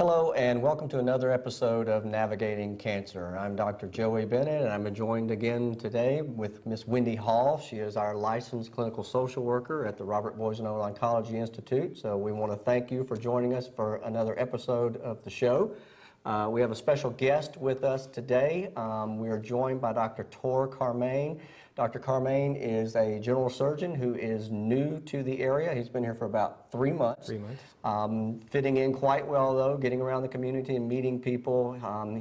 Hello and welcome to another episode of Navigating Cancer. I'm Dr. Joey Bennett and I'm joined again today with Miss Wendy Hall. She is our licensed clinical social worker at the Robert Boisonneau Oncology Institute. So we want to thank you for joining us for another episode of the show. We have a special guest with us today. We are joined by Dr. Torr Carmain. Dr. Carmain is a general surgeon who is new to the area. He's been here for about 3 months. 3 months. Fitting in quite well, though, getting around the community and meeting people.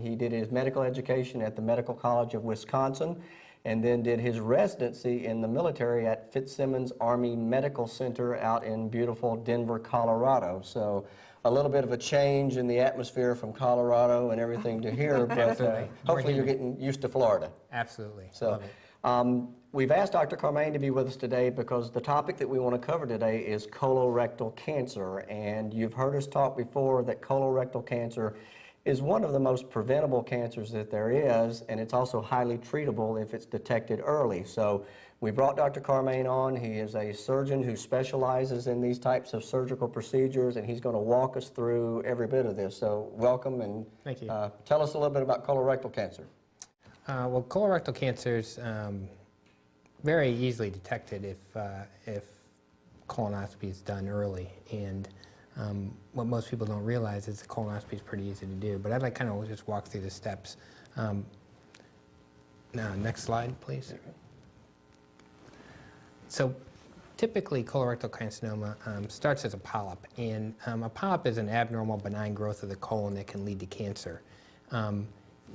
He did his medical education at the Medical College of Wisconsin and then did his residency in the military at Fitzsimmons Army Medical Center out in beautiful Denver, Colorado. So a little bit of a change in the atmosphere from Colorado and everything to here, but hopefully you're getting used to Florida. Absolutely. So, love it. We've asked Dr. Carmain to be with us today because the topic that we want to cover today is colorectal cancer. And you've heard us talk before that colorectal cancer is one of the most preventable cancers that there is, and it's also highly treatable if it's detected early. So we brought Dr. Carmain on. He is a surgeon who specializes in these types of surgical procedures, and he's going to walk us through every bit of this. So welcome, and thank you. Tell us a little bit about colorectal cancer. Well, colorectal cancer is very easily detected if colonoscopy is done early. And what most people don't realize is the colonoscopy is pretty easy to do. But I'd like kind of just walk through the steps. Now, next slide, please. So typically, colorectal carcinoma starts as a polyp. And a polyp is an abnormal benign growth of the colon that can lead to cancer.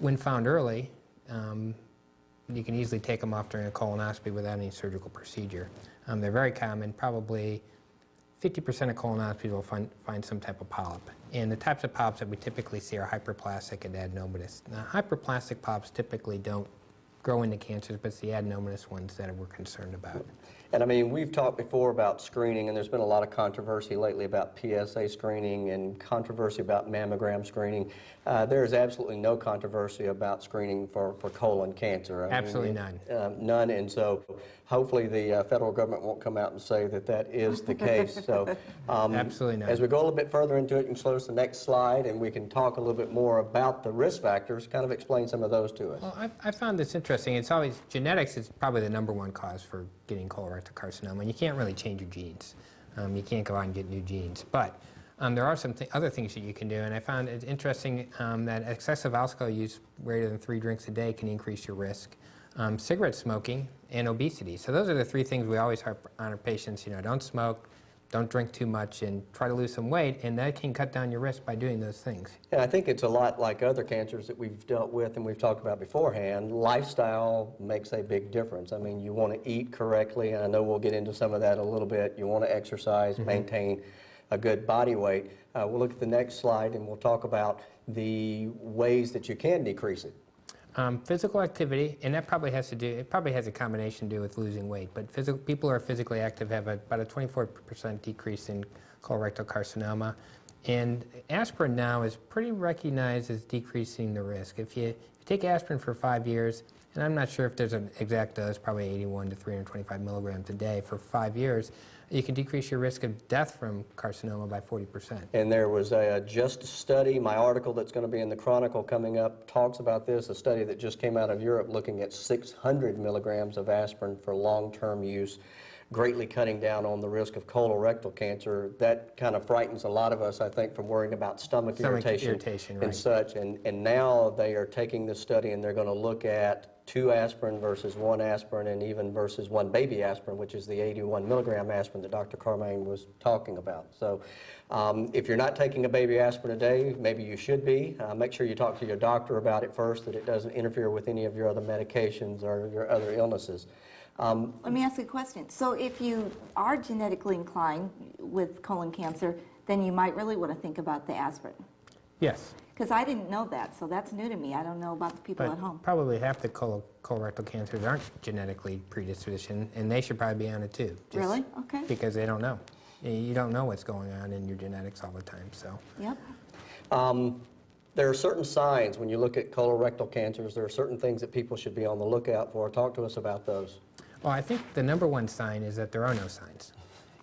When found early, you can easily take them off during a colonoscopy without any surgical procedure. They're very common. Probably 50% of colonoscopies will find some type of polyp. And the types of polyps that we typically see are hyperplastic and adenomatous. Now, hyperplastic polyps typically don't grow into cancers, but it's the adenomatous ones that we're concerned about. And I mean, we've talked before about screening, and there's been a lot of controversy lately about PSA screening and controversy about mammogram screening. There is absolutely no controversy about screening for colon cancer. Absolutely none. None, and so hopefully the federal government won't come out and say that that is the case. So absolutely none. As we go a little bit further into it, you can show us the next slide, and we can talk a little bit more about the risk factors, kind of explain some of those to us. Well, I found this interesting. It's always, genetics is probably the #1 cause for getting colorectal carcinoma, and you can't really change your genes. You can't go out and get new genes. But there are some other things that you can do, and I found it interesting that excessive alcohol use greater than 3 drinks a day can increase your risk. Cigarette smoking and obesity. So those are the 3 things we always harp on our patients. You know, don't smoke, don't drink too much, and try to lose some weight, and that can cut down your risk by doing those things. And I think it's a lot like other cancers that we've dealt with and we've talked about beforehand. Lifestyle makes a big difference. I mean, you want to eat correctly, and I know we'll get into some of that a little bit. You want to exercise, maintain a good body weight. We'll look at the next slide, and we'll talk about the ways that you can decrease it. Physical activity, and that probably has to do, it probably has a combination to do with losing weight, but people who are physically active have about a 24% decrease in colorectal carcinoma. And aspirin now is pretty recognized as decreasing the risk. If you take aspirin for 5 years, and I'm not sure if there's an exact dose, probably 81 to 325 milligrams a day for 5 years, you can decrease your risk of death from carcinoma by 40%. And there was a just study, my article that's going to be in the Chronicle coming up talks about this, a study that just came out of Europe looking at 600 milligrams of aspirin for long-term use, greatly cutting down on the risk of colorectal cancer. That kind of frightens a lot of us, I think, from worrying about stomach irritation right. and such. And now they are taking this study and they're going to look at 2 aspirin versus 1 aspirin, and even versus 1 baby aspirin, which is the 81 milligram aspirin that Dr. Carmain was talking about. So if you're not taking a baby aspirin a day, maybe you should be. Make sure you talk to your doctor about it first, that it doesn't interfere with any of your other medications or your other illnesses. Let me ask you a question. So if you are genetically inclined with colon cancer, then you might really want to think about the aspirin. Yes. Because I didn't know that, so that's new to me. I don't know about the people at home. Probably half the colorectal cancers aren't genetically predispositioned, and they should probably be on it too. Really? Okay. Because they don't know. You don't know what's going on in your genetics all the time, so. Yep. There are certain signs when you look at colorectal cancers. There are certain things that people should be on the lookout for. Talk to us about those. Well, I think the #1 sign is that there are no signs.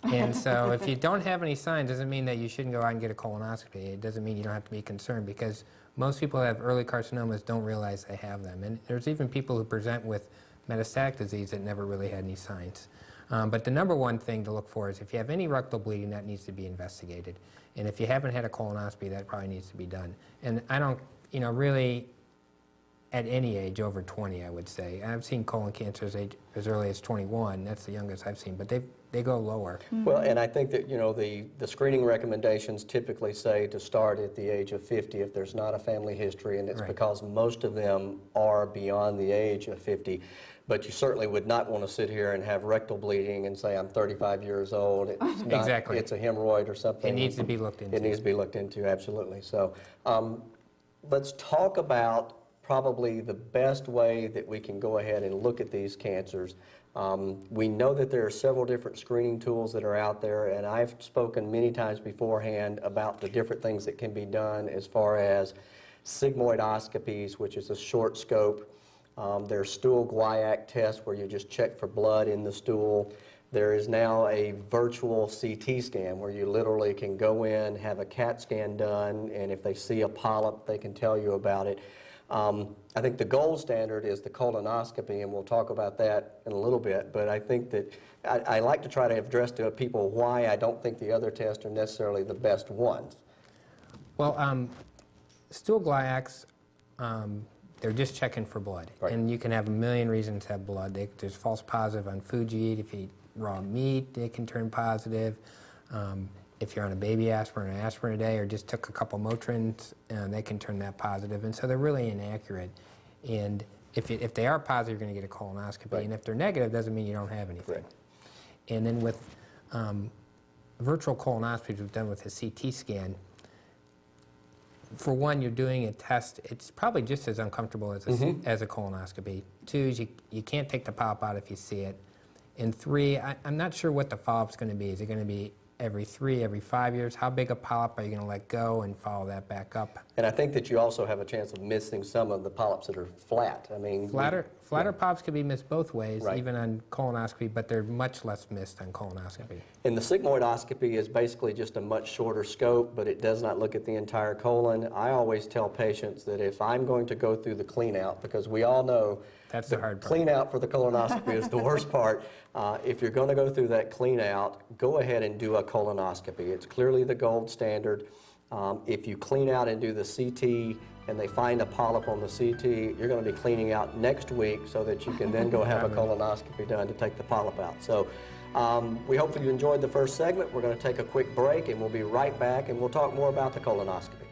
And so if you don't have any signs, doesn't mean that you shouldn't go out and get a colonoscopy. It doesn't mean you don't have to be concerned, because most people who have early carcinomas don't realize they have them. And there's even people who present with metastatic disease that never really had any signs. But the number one thing to look for is if you have any rectal bleeding, that needs to be investigated. And if you haven't had a colonoscopy, that probably needs to be done. And I don't, really, at any age over 20, I would say. I've seen colon cancer as early as 21. That's the youngest I've seen, but they go lower. Well, and I think that, the screening recommendations typically say to start at the age of 50 if there's not a family history, and it's Right. because most of them are beyond the age of 50. But you certainly would not want to sit here and have rectal bleeding and say, I'm 35 years old. It's not, Exactly. It's a hemorrhoid or something. It needs to be looked into. It needs to be looked into, absolutely. So let's talk about probably the best way that we can go ahead and look at these cancers. We know that there are several different screening tools that are out there, and I've spoken many times beforehand about the different things that can be done as far as sigmoidoscopies, which is a short scope. There's stool guaiac tests where you just check for blood in the stool. There is now a virtual CT scan where you literally can go in, have a CAT scan done, and if they see a polyp, they can tell you about it. I think the gold standard is the colonoscopy, and we'll talk about that in a little bit, but I think that I like to try to address to people why I don't think the other tests are necessarily the best ones. Well, stool guaiacs, they're just checking for blood. Right. And you can have a million reasons to have blood. There's false positive on food you eat. If you eat raw meat, it can turn positive. If you're on a baby aspirin or aspirin a day, or just took a couple Motrins, they can turn that positive. And so they're really inaccurate. And if they are positive, you're going to get a colonoscopy. Right. And if they're negative, doesn't mean you don't have anything. Right. And then with virtual colonoscopies we've done with a CT scan, for one, you're doing a test. It's probably just as uncomfortable as a colonoscopy. Two is you can't take the polyp out if you see it. And three, I'm not sure what the follow-up's going to be. Is it going to be every 3, every 5 years? How big a polyp are you going to let go and follow that back up? And I think that you also have a chance of missing some of the polyps that are flat. I mean, Flatter polyps can be missed both ways, Right. even on colonoscopy, but they're much less missed on colonoscopy. And the sigmoidoscopy is basically just a much shorter scope, but it does not look at the entire colon. I always tell patients that if I'm going to go through the clean out, because we all know That's the hard part. clean out for the colonoscopy is the worst part. If you're going to go through that clean out, go ahead and do a colonoscopy. It's clearly the gold standard. If you clean out and do the CT and they find a polyp on the CT, you're going to be cleaning out next week so that you can then go have a colonoscopy done to take the polyp out. So we hope that you enjoyed the first segment. We're going to take a quick break, and we'll be right back, and we'll talk more about the colonoscopy.